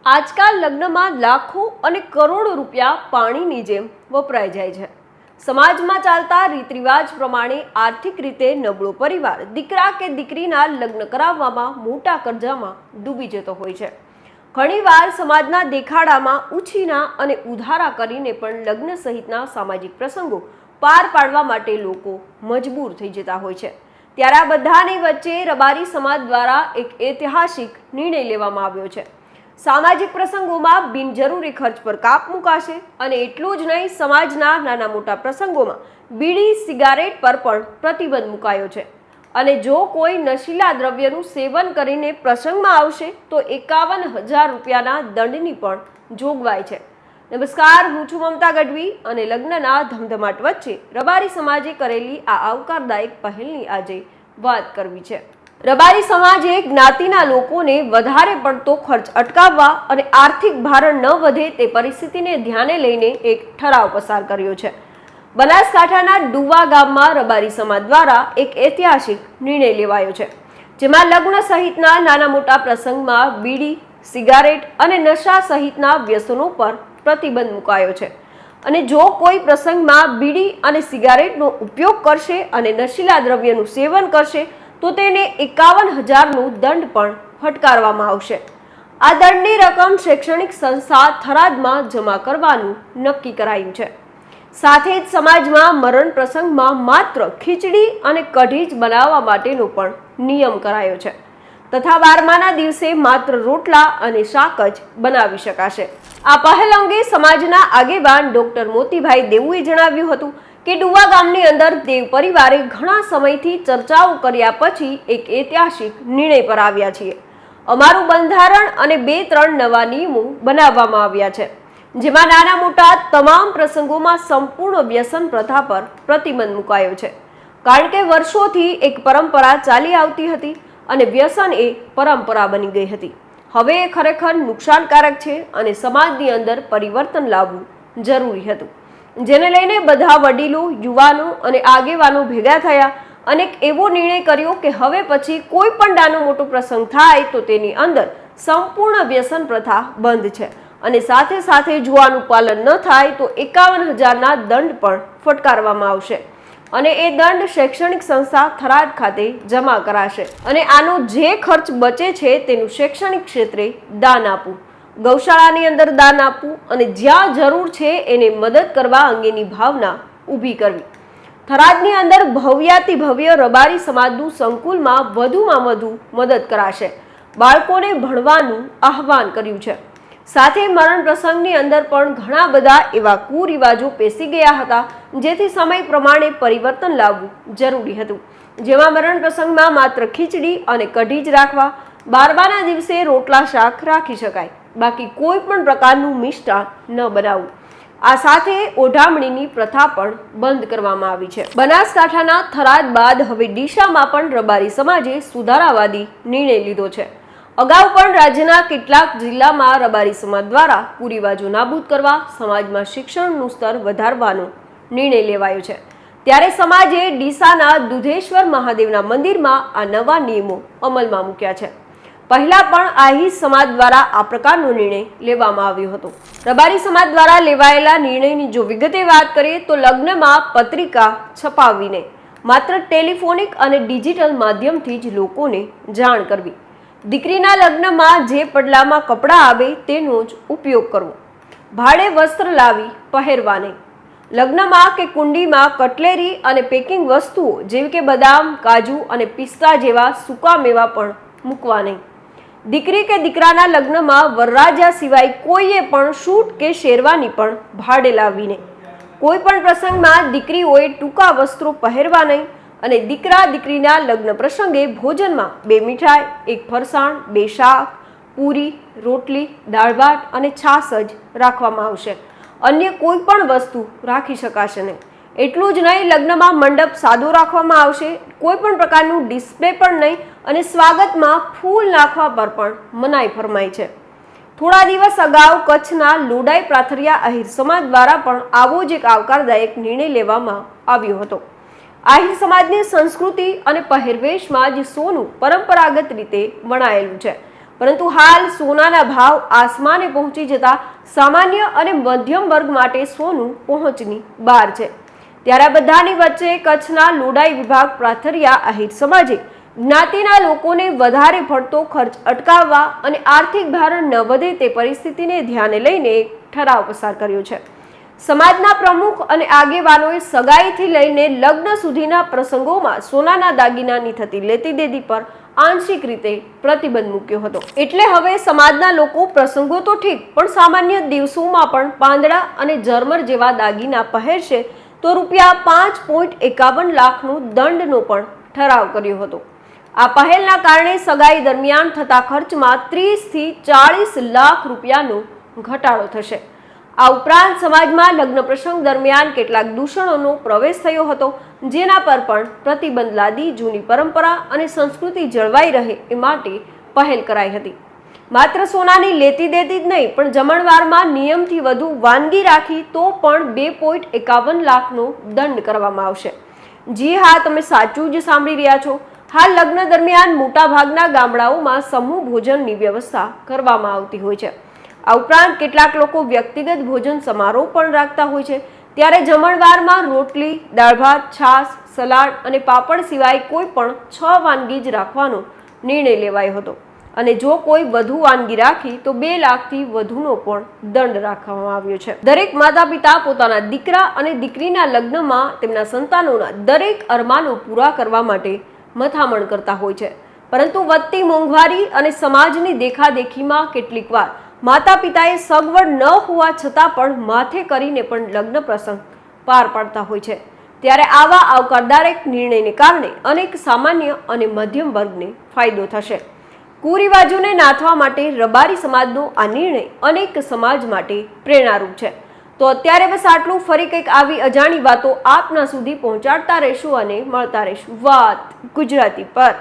આજકાલ લગ્નમાં લાખો અને કરોડો રૂપિયા પાણીની જેમ વપરાઈ જાય છે। સમાજમાં ચાલતા રીત રિવાજ પ્રમાણે આર્થિક રીતે નબળો પરિવાર દીકરા કે દીકરીના લગ્ન કરાવવામાં મોટા કરજામાં ડૂબી જતો હોય છે। ઘણીવાર સમાજના દેખાડામાં ઉછીના અને ઉધારા કરીને પણ લગ્ન સહિતના સામાજિક પ્રસંગો પાર પાડવા માટે લોકો મજબૂર થઈ જતા હોય છે। ત્યારે આ બધાની વચ્ચે રબારી સમાજ દ્વારા એક ઐતિહાસિક નિર્ણય લેવામાં આવ્યો છે। સામાજિક પ્રસંગોમાં બિનજરૂરી ખર્ચ પર કાપ મુકાશે અને એટલું જ નહીં, સમાજના નાના મોટા પ્રસંગોમાં બીડી સિગારેટ પર પણ પ્રતિબંધ મુકાયો છે અને જો કોઈ નશીલા દ્રવ્યનું સેવન કરીને પ્રસંગમાં આવશે તો 51,000 રૂપિયાના દંડની પણ જોગવાઈ છે। નમસ્કાર, હું છું મમતા ગઢવી અને લગ્નના ધમધમાટ વચ્ચે રબારી સમાજે કરેલી આ આવકારદાયક પહેલની આજે વાત કરવી છે। રબારી સમાજે જ્ઞાતિના લોકોને વધારે પડતો ખર્ચ અટકાવવા અને આર્થિક ભારણ ન વધે તે પરિસ્થિતિને ધ્યાને લઈને એક ઠરાવ પસાર કર્યો છે। બનાસકાંઠાના ડુવા ગામમાં રબારી સમાજ દ્વારા એક ઐતિહાસિક નિર્ણય લેવાયો છે, જેમાં લગ્ન સહિતના નાના મોટા પ્રસંગમાં બીડી, સિગારેટ અને નશા સહિતના વ્યસનો પર પ્રતિબંધ મુકાયો છે અને જો કોઈ પ્રસંગમાં બીડી અને સિગારેટનો ઉપયોગ કરશે અને નશીલા દ્રવ્યનું સેવન કરશે તો તેને 51,000નો દંડ પણ ફટકારવામાં આવશે। આ દંડની રકમ શૈક્ષણિક સંસ્થા થરાદમાં જમા કરવાનું નક્કી કરાયું છે। સાથે જ સમાજમાં મરણ પ્રસંગમાં માત્ર ખીચડી અને કઢી જ બનાવવા માટેનો પણ નિયમ કરાયો છે તથા 12માના દિવસે માત્ર રોટલા અને શાક જ બનાવી શકાશે। આ પહેલ અંગે સમાજના આગેવાન ડોક્ટર મોતીભાઈ દેવુએ જણાવ્યું હતું કે ડુવા ગામની અંદર દેવ પરિવારે ઘણા સમયથી ચર્ચાઓ કર્યા પછી એક ઐતિહાસિક નિર્ણય પર આવ્યા છીએ। અમારું બંધારણ અને 2-3 નવા નિયમો બનાવવામાં આવ્યા છે, જેમાં નાના મોટા તમામ પ્રસંગોમાં સંપૂર્ણ વ્યસન પ્રથા પર પ્રતિબંધ મુકાયો છે, કારણ કે વર્ષોથી એક પરંપરા ચાલી આવતી હતી અને વ્યસન એ પરંપરા બની ગઈ હતી। હવે એ ખરેખર નુકસાનકારક છે અને સમાજની અંદર પરિવર્તન લાવવું જરૂરી હતું, જેને લઈને બધા વડીલો, યુવાનો અને આગેવાનો ભેગા થયા અને એવો નિર્ણય કર્યો કે હવે પછી કોઈ પણ નાનો મોટો પ્રસંગ થાય તો તેની અંદર સંપૂર્ણ વ્યસન પ્રથા બંધ છે અને સાથે સાથે જો આનું પાલન ન થાય તો 51,000ના દંડ પણ ફટકારવામાં આવશે અને એ દંડ શૈક્ષણિક સંસ્થા થરાદ ખાતે જમા કરાશે અને આનો જે ખર્ચ બચે છે તેનું શૈક્ષણિક ક્ષેત્રે દાન આપવું, ગૌશાળાની અંદર દાન આપવું અને જ્યાં જરૂર છે એને મદદ કરવા અંગેની ભાવના ઊભી કરવી। થરાદની અંદર ભવ્યાતિ ભવ્ય રબારી સમાજનું સંકુલમાં વધુમાં વધુ મદદ કરાશે। બાળકોને ભણવાનું આહવાન કર્યું છે। સાથે મરણ પ્રસંગની અંદર પણ ઘણા બધા એવા કુરિવાજો પેસી ગયા હતા જેથી સમય પ્રમાણે પરિવર્તન લાવવું જરૂરી હતું, જેમાં મરણ પ્રસંગમાં માત્ર ખીચડી અને કઢી જ રાખવા, 12માના દિવસે રોટલા શાક રાખી શકાય, બાકી કોઈ પણ પ્રકારનું મિષ્ટાન ન બનાવવું। આ સાથે ઓઢામણીની પ્રથા પણ બંધ કરવામાં આવી છે। બનાસકાંઠાના થરાદ બાદ હવે ડીસામાં પણ રબારી સમાજે સુધારાવાદી નિર્ણય લીધો છે। અગાઉ પણ રાજ્યના કેટલાક જિલ્લામાં રબારી સમાજ દ્વારા કુરિવાજો નાબૂદ કરવા, સમાજમાં શિક્ષણનું સ્તર વધારવાનો નિર્ણય લેવાયો છે। ત્યારે સમાજે ડીસાના દુધેશ્વર મહાદેવના મંદિરમાં આ નવા નિયમો અમલમાં મૂક્યા છે। પહેલા પણ આહિર સમાજ દ્વારા આ પ્રકારનો નિર્ણય લેવામાં આવ્યો હતો। રબારી સમાજ દ્વારા લેવાયેલા નિર્ણયની જો વિગતે વાત કરીએ તો લગ્નમાં પત્રિકા છપાવીને માત્ર ટેલિફોનિક અને ડિજિટલ માધ્યમથી જ લોકોને જાણ કરવી, દીકરીના લગ્નમાં જે પડલામાં કપડાં આવે તેનો જ ઉપયોગ કરવો, ભાડે વસ્ત્ર લાવી પહેરવા નહીં, લગ્નમાં કે કુંડીમાં કટલેરી અને પેકિંગ વસ્તુઓ જેવી કે બદામ, કાજુ અને પિસ્તા જેવા સૂકા મેવા પણ મૂકવા નહીં, દીકરી કે દીકરાના લગ્નમાં વરરાજા સિવાય કોઈએ પણ શૂટ કે શેરવાની પણ ભાડે લાવવી નહીં, કોઈ પણ પ્રસંગમાં દીકરીઓએ ટૂંકા વસ્ત્રો પહેરવા નહીં અને દીકરા દીકરીના લગ્ન પ્રસંગે ભોજનમાં 2 મીઠાઈ, 1 ફરસાણ, 2 શાક, પૂરી, રોટલી, દાળ ભાત અને છાશ જ રાખવામાં આવશે। અન્ય કોઈ પણ વસ્તુ રાખી શકાશે નહીં। એટલું જ નહીં, લગ્નમાં મંડપ સાદો રાખવામાં આવશે, કોઈ પણ પ્રકારનું ડિસ્પ્લે પણ નહીં અને સ્વાગતમાં ફૂલ નાખવા પર પણ મનાઈ ફરમાઈ છે। થોડા દિવસ અગાઉ કચ્છના લોડાઈ પ્રાથરિયા આહિર સમાજ દ્વારા પણ આવો જ એક આવકારદાયક નિર્ણય લેવામાં આવ્યો હતો। આહિર સમાજની સંસ્કૃતિ અને પહેરવેશમાં જ સોનું પરંપરાગત રીતે વણાયેલું છે, પરંતુ હાલ સોનાના ભાવ આસમાને પહોંચી જતા સામાન્ય અને મધ્યમ વર્ગ માટે સોનું પહોંચની બહાર છે। ત્યારે આ બધાની વચ્ચે કચ્છના લોડાઈ વિભાગ પ્રાથરિયા આહિર સમાજે જ્ઞાતિના લોકોને વધારે પડતો ખર્ચ અટકાવવા અને આર્થિક ભારણ ન વધે તે પરિસ્થિતિને ધ્યાને લઈને એક ઠરાવ પસાર કર્યો છે। સમાજના પ્રમુખ અને આગેવાનોએ સગાઈથી લઈને લગ્ન સુધીના પ્રસંગોમાં સોનાના દાગીનાની થતી લેતી દેતી પર આંશિક રીતે પ્રતિબંધ મૂક્યો હતો। એટલે હવે સમાજના લોકો પ્રસંગો તો ઠીક પણ સામાન્ય દિવસોમાં પણ પાંદડા અને ઝરમર જેવા દાગીના પહેરશે તો ₹5.51 લાખનો દંડનો પણ ઠરાવ કર્યો હતો। આ પહેલના કારણે સગાઈ દરમિયાન થતા ખર્ચમાં 30 થી 40 લાખ રૂપિયાનો ઘટાડો થશે। આ ઉપરાંત સમાજમાં લગ્ન પ્રસંગ દરમિયાન કેટલાક દૂષણોનો પ્રવેશ થયો હતો, જેના પર પણ પ્રતિબંધ લાદી જૂની પરંપરા અને સંસ્કૃતિ જળવાઈ રહે એ માટે પહેલ કરાઈ હતી। માત્ર સોનાની લેતી દેતી જ નહીં પણ જમણવારમાં નિયમથી વધુ વાનગી રાખી તો પણ 2.51 લાખનો દંડ કરવામાં આવશે। જી હા, તમે સાચું જ સાંભળી રહ્યા છો। હાલ લગ્ન દરમિયાન મોટાભાગના ગામડાઓમાં સમૂહ ભોજનની વ્યવસ્થા કરવામાં આવતી હોય છે। આ ઉપરાંત કેટલાક લોકો વ્યક્તિગત ભોજન સમારોહ પણ રાખતા હોય છે। ત્યારે જમણવારમાં રોટલી, દાળ ભાત, છાશ, સલાડ અને પાપડ સિવાય કોઈ પણ 6 વાનગી જ રાખવાનો નિર્ણય લેવાયો હતો અને જો કોઈ વધુ વાનગી રાખી તો 2 લાખથી વધુનો પણ દંડ રાખવામાં આવ્યો છે। દરેક માતા પિતા પોતાના દીકરા અને દીકરીના લગ્નમાં તેમના સંતાનોના દરેક અરમાનો પૂરા કરવા માટે મથામણ કરતા હોય છે, પરંતુ વધતી મોંઘવારી અને સમાજની દેખાદેખીમાં કેટલીક વાર માતા પિતાએ સગવડ ન હોવા છતાં પણ માથે કરીને પણ લગ્ન પ્રસંગ પાર પાડતા હોય છે। ત્યારે આવા આવકારદાયક નિર્ણયને કારણે અનેક સામાન્ય અને મધ્યમ વર્ગને ફાયદો થશે। કુરિવાજોને નાથવા માટે રબારી સમાજનો આ નિર્ણય અનેક સમાજ માટે પ્રેરણારૂપ છે। તો અત્યારે બસ આટલું। ફરી કંઈક આવી અજાણી વાતો આપના સુધી પહોંચાડતા રહીશું અને મળતા રહીશું વાત ગુજરાતી પર।